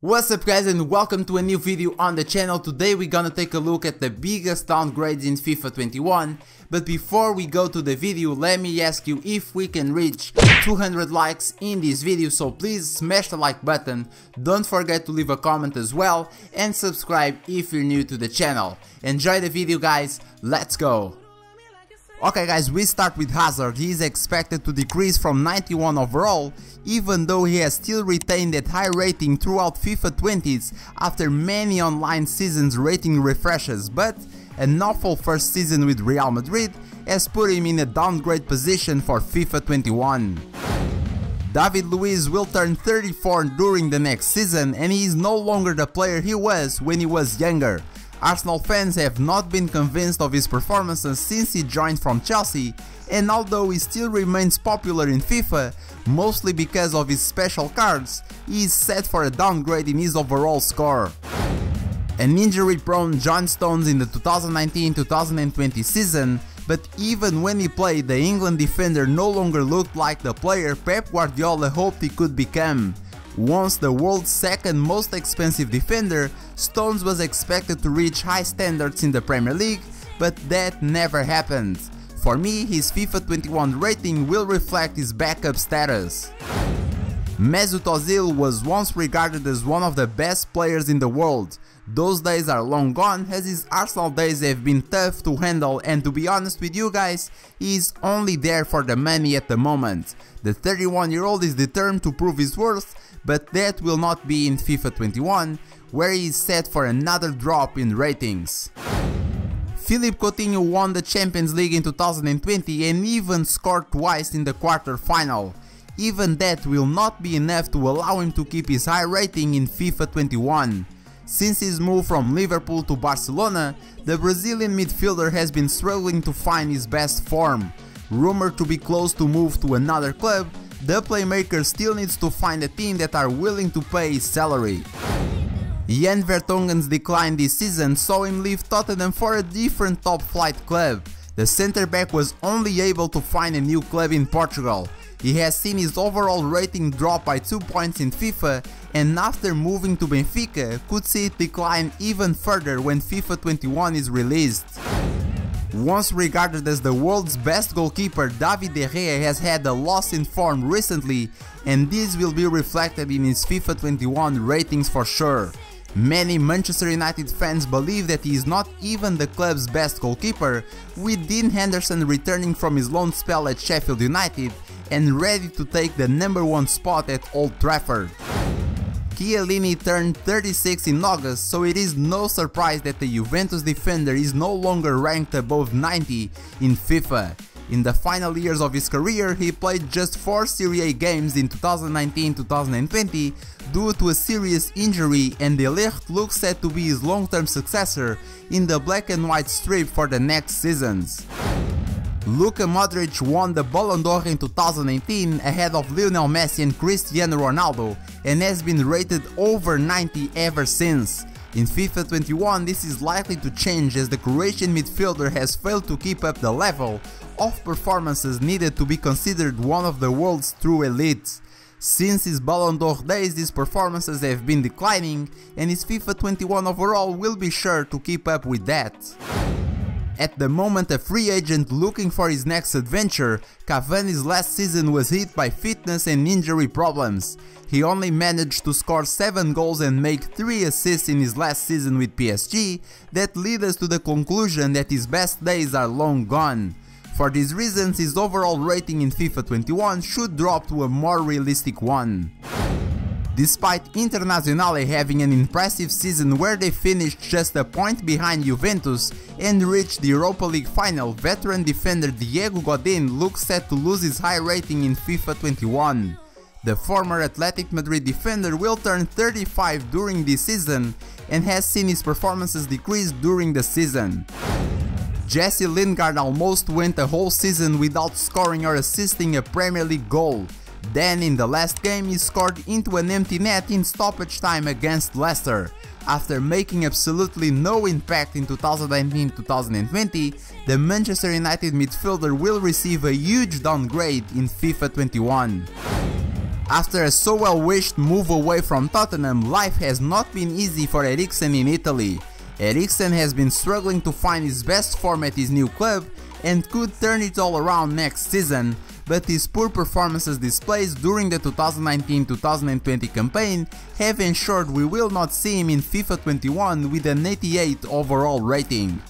What's up guys, and welcome to a new video on the channel. Today we're gonna take a look at the biggest downgrades in FIFA 21. But before we go to the video, let me ask you if we can reach 200 likes in this video, so please smash the like button, don't forget to leave a comment as well, and subscribe if you're new to the channel. Enjoy the video guys, let's go! Okay guys, we start with Hazard. He is expected to decrease from 91 overall, even though he has still retained that high rating throughout FIFA 20s after many online seasons rating refreshes, but an awful first season with Real Madrid has put him in a downgrade position for FIFA 21. Luiz will turn 34 during the next season, and he is no longer the player he was when he was younger. Arsenal fans have not been convinced of his performances since he joined from Chelsea, and although he still remains popular in FIFA, mostly because of his special cards, he is set for a downgrade in his overall score. An injury-prone John Stones in the 2019-2020 season, but even when he played, the England defender no longer looked like the player Pep Guardiola hoped he could become. Once the world's second most expensive defender, Stones was expected to reach high standards in the Premier League, but that never happened. For me, his FIFA 21 rating will reflect his backup status. Mesut Ozil was once regarded as one of the best players in the world. Those days are long gone, as his Arsenal days have been tough to handle, and to be honest with you guys, he is only there for the money at the moment. The 31-year-old is determined to prove his worth, but that will not be in FIFA 21, where he is set for another drop in ratings. Philippe Coutinho won the Champions League in 2020 and even scored twice in the quarter-final. Even that will not be enough to allow him to keep his high rating in FIFA 21. Since his move from Liverpool to Barcelona, the Brazilian midfielder has been struggling to find his best form. Rumored to be close to move to another club, the playmaker still needs to find a team that are willing to pay his salary. Vertonghen's decline this season saw him leave Tottenham for a different top-flight club. The centre-back was only able to find a new club in Portugal. He has seen his overall rating drop by 2 points in FIFA, and after moving to Benfica, could see it decline even further when FIFA 21 is released. Once regarded as the world's best goalkeeper, David De Gea has had a loss in form recently, and this will be reflected in his FIFA 21 ratings for sure. Many Manchester United fans believe that he is not even the club's best goalkeeper, with Dean Henderson returning from his loan spell at Sheffield United and ready to take the #1 spot at Old Trafford. Chiellini turned 36 in August, so it is no surprise that the Juventus defender is no longer ranked above 90 in FIFA. In the final years of his career, he played just 4 Serie A games in 2019-2020 due to a serious injury, and De Ligt looks set to be his long-term successor in the black and white strip for the next seasons. Luka Modric won the Ballon d'Or in 2018 ahead of Lionel Messi and Cristiano Ronaldo, and has been rated over 90 ever since. In FIFA 21 this is likely to change, as the Croatian midfielder has failed to keep up the level of performances needed to be considered one of the world's true elites. Since his Ballon d'Or days, these performances have been declining, and his FIFA 21 overall will be sure to keep up with that. At the moment a free agent looking for his next adventure, Cavani's last season was hit by fitness and injury problems. He only managed to score 7 goals and make 3 assists in his last season with PSG, that lead us to the conclusion that his best days are long gone. For these reasons, his overall rating in FIFA 21 should drop to a more realistic one. Despite Internazionale having an impressive season where they finished just a point behind Juventus and reached the Europa League final, veteran defender Diego Godin looks set to lose his high rating in FIFA 21. The former Athletic Madrid defender will turn 35 during this season and has seen his performances decrease during the season. Jesse Lingard almost went a whole season without scoring or assisting a Premier League goal. Then in the last game he scored into an empty net in stoppage time against Leicester. After making absolutely no impact in 2019-2020, the Manchester United midfielder will receive a huge downgrade in FIFA 21. After a so well-wished move away from Tottenham, life has not been easy for Eriksen in Italy. Eriksen has been struggling to find his best form at his new club and could turn it all around next season, but his poor performances displayed during the 2019-2020 campaign have ensured we will not see him in FIFA 21 with an 88 overall rating.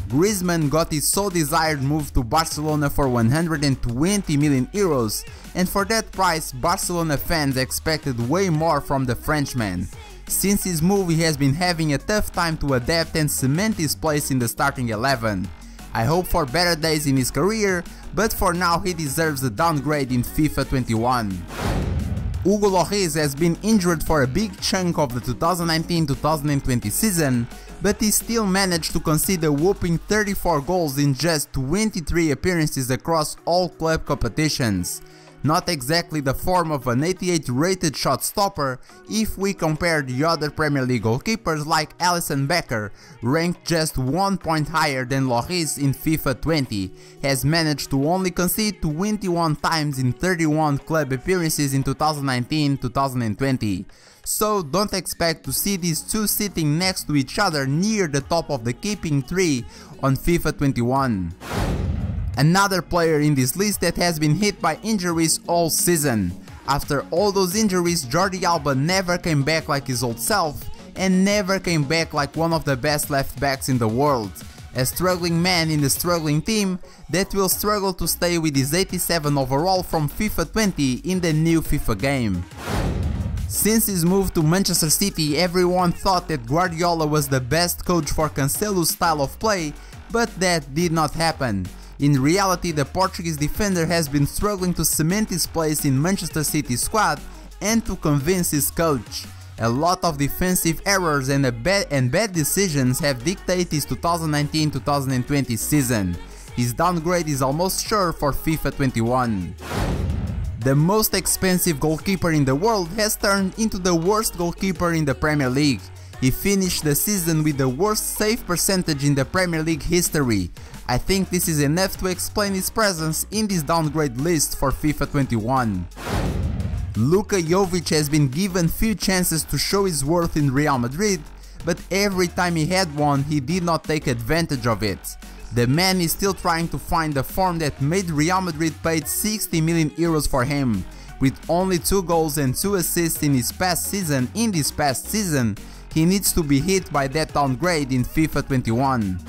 Griezmann got his so desired move to Barcelona for 120 million euros, and for that price Barcelona fans expected way more from the Frenchman. Since his move he has been having a tough time to adapt and cement his place in the starting 11. I hope for better days in his career, but for now he deserves a downgrade in FIFA 21. Hugo Lojes has been injured for a big chunk of the 2019-2020 season, but he still managed to concede a whopping 34 goals in just 23 appearances across all club competitions. Not exactly the form of an 88 rated shot stopper if we compare the other Premier League goalkeepers like Alisson Becker, ranked just 1 point higher than Lloris in FIFA 20, has managed to only concede 21 times in 31 club appearances in 2019-2020. So don't expect to see these two sitting next to each other near the top of the keeping tree on FIFA 21. Another player in this list that has been hit by injuries all season. After all those injuries, Jordi Alba never came back like his old self and never came back like one of the best left backs in the world. A struggling man in a struggling team that will struggle to stay with his 87 overall from FIFA 20 in the new FIFA game. Since his move to Manchester City, everyone thought that Guardiola was the best coach for Cancelo's style of play, but that did not happen. In reality, the Portuguese defender has been struggling to cement his place in Manchester City's squad and to convince his coach. A lot of defensive errors and bad decisions have dictated his 2019-2020 season. His downgrade is almost sure for FIFA 21. The most expensive goalkeeper in the world has turned into the worst goalkeeper in the Premier League. He finished the season with the worst save percentage in the Premier League history. I think this is enough to explain his presence in this downgrade list for FIFA 21. Luka Jovic has been given few chances to show his worth in Real Madrid, but every time he had one he did not take advantage of it. The man is still trying to find the form that made Real Madrid paid 60 million euros for him. With only 2 goals and 2 assists in this past season, he needs to be hit by that downgrade in FIFA 21.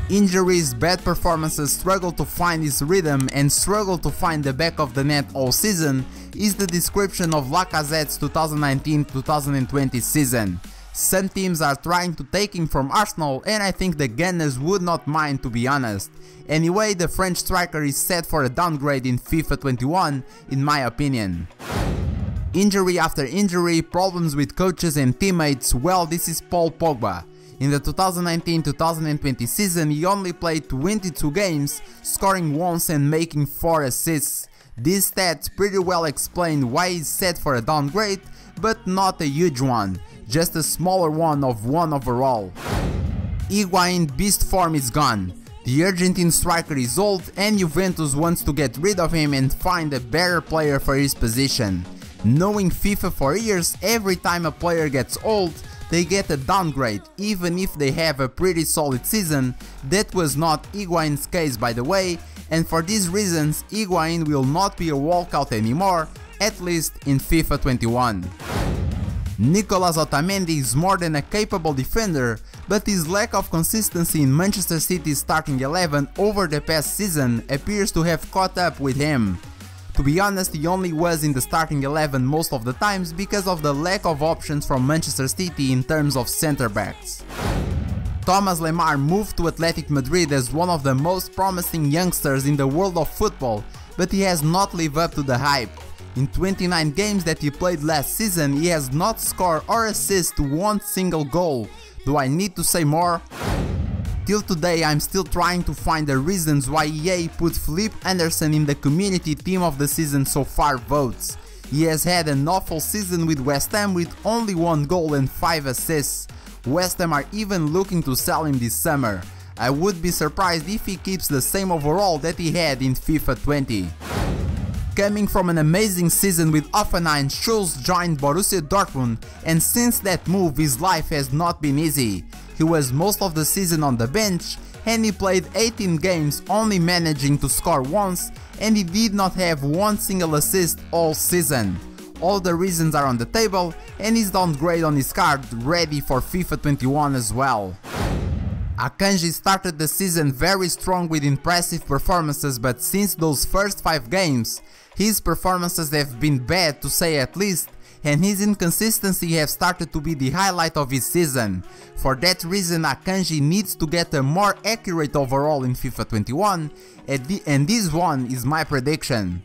Injuries, bad performances, struggle to find his rhythm and struggle to find the back of the net all season is the description of Lacazette's 2019-2020 season. Some teams are trying to take him from Arsenal and I think the Gunners would not mind, to be honest. Anyway, the French striker is set for a downgrade in FIFA 21 in my opinion. Injury after injury, problems with coaches and teammates, well, this is Paul Pogba. In the 2019-2020 season he only played 22 games, scoring once and making 4 assists. These stats pretty well explain why he's set for a downgrade, but not a huge one, just a smaller one of 1 overall. Higuain beast form is gone. The Argentine striker is old and Juventus wants to get rid of him and find a better player for his position. Knowing FIFA for years, every time a player gets old, they get a downgrade, even if they have a pretty solid season. That was not Higuain's case, by the way, and for these reasons Higuain will not be a walkout anymore, at least in FIFA 21. Nikolas Otamendi is more than a capable defender, but his lack of consistency in Manchester City's starting 11 over the past season appears to have caught up with him. To be honest, he only was in the starting 11 most of the times because of the lack of options from Manchester City in terms of centre backs. Thomas Lemar moved to Athletic Madrid as one of the most promising youngsters in the world of football, but he has not lived up to the hype. In 29 games that he played last season, he has not scored or assisted 1 single goal. Do I need to say more? Till today I'm still trying to find the reasons why EA put Philippe Anderson in the community team of the season so far votes. He has had an awful season with West Ham with only 1 goal and 5 assists. West Ham are even looking to sell him this summer. I would be surprised if he keeps the same overall that he had in FIFA 20. Coming from an amazing season with Hoffenheim, Schulz joined Borussia Dortmund, and since that move his life has not been easy. He was most of the season on the bench, and he played 18 games only managing to score once, and he did not have one single assist all season. All the reasons are on the table, and his downgrade on his card ready for FIFA 21 as well. Akanji started the season very strong with impressive performances, but since those first 5 games, his performances have been bad to say at least, and his inconsistency have started to be the highlight of his season. For that reason, Akanji needs to get a more accurate overall in FIFA 21, and this one is my prediction.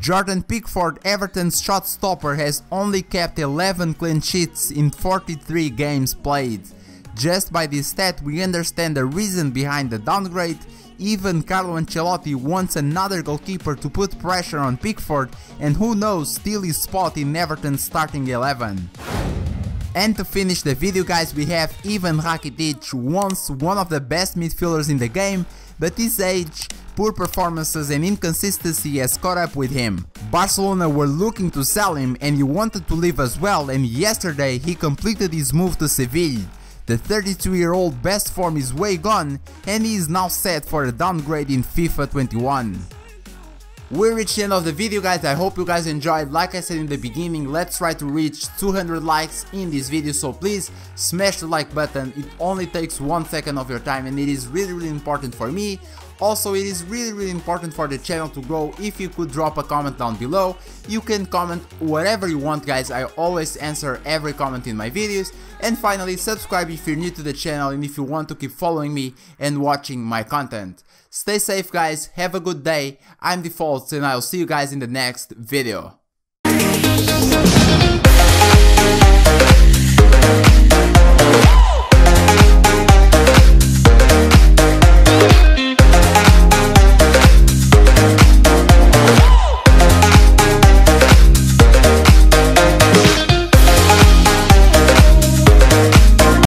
Jordan Pickford, Everton's shot stopper, has only kept 11 clean sheets in 43 games played. Just by this stat we understand the reason behind the downgrade. Even Carlo Ancelotti wants another goalkeeper to put pressure on Pickford, and who knows, steal his spot in Everton's starting 11. And to finish the video guys, we have Ivan Rakitic, once one of the best midfielders in the game, but his age, poor performances and inconsistency has caught up with him. Barcelona were looking to sell him and he wanted to leave as well, and yesterday he completed his move to Seville. The 32-year-old best form is way gone, and he is now set for a downgrade in FIFA 21. We reached the end of the video guys, I hope you guys enjoyed. Like I said in the beginning, let's try to reach 200 likes in this video, so please smash the like button. It only takes 1 second of your time and it is really important for me. Also, it is really important for the channel to grow. If you could drop a comment down below, you can comment whatever you want guys, I always answer every comment in my videos. And finally, subscribe if you're new to the channel and if you want to keep following me and watching my content. Stay safe guys, have a good day, I'm Defaults and I'll see you guys in the next video.